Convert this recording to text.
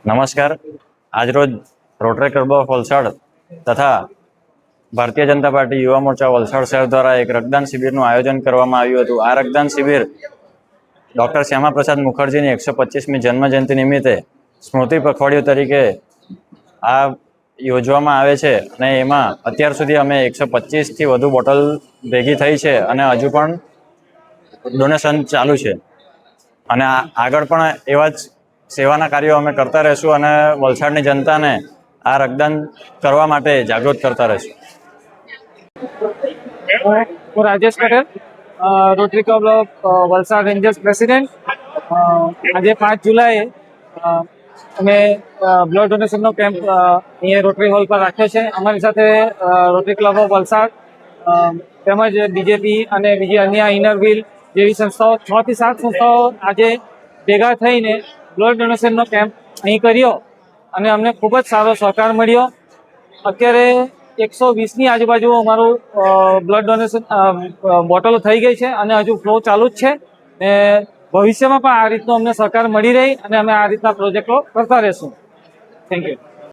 નમસ્કાર. આજરોજ rotary club of Valsad તથા ભારતીય જનતા પાર્ટી યુવા મોરચા વલસાડ શહેર દ્વારા એક રક્તદાન શિબિરનું આયોજન કરવામાં આવ્યું હતું. આ રક્તદાન શિબિર ડૉક્ટર શ્યામાપ્રસાદ મુખર્જીની 125મી જન્મજયંતિ નિમિત્તે સ્મૃતિ પખવાડિયું તરીકે આ યોજવામાં આવે છે અને એમાં અત્યાર સુધી અમે 125થી વધુ બોટલ ભેગી થઈ છે અને હજુ પણ ડોનેશન ચાલુ છે અને આગળ પણ એવા જ સેવાના કાર્યો અમે કરતા રહીશું અને વલસાડની જનતાને આ રક્તદાન કરવા માટે જાગૃત કરતા રહીશું. હું Rajesh Patel, rotary club of Valsad Rangers president. આજે 5 જુલાઈએ અમે બ્લડ ડોનેશનનો કેમ્પ અહીંયા રોટરી હોલ પર રાખ્યો છે. અમારી સાથે રોટરી ક્લબ ઓફ વલસાડ તેમજ બીજેપી અને બીજી અન્ય ઇનરવ્હીલ જેવી સંસ્થાઓ 6 થી 7 સંસ્થાઓ આજે ભેગા થઈને બ્લડ ડોનેશનનો કેમ્પ અહીં કર્યો અને અમને ખૂબ જ સારો સહકાર મળ્યો. અત્યારે 120ની આજુબાજુ અમારું બ્લડ ડોનેશન બોટલો થઈ ગઈ છે અને હજુ ફ્લો ચાલુ જ છે ને ભવિષ્યમાં પણ આ રીતનો અમને સહકાર મળી રહી અને અમે આ રીતના પ્રોજેક્ટો કરતા રહીશું. Thank you.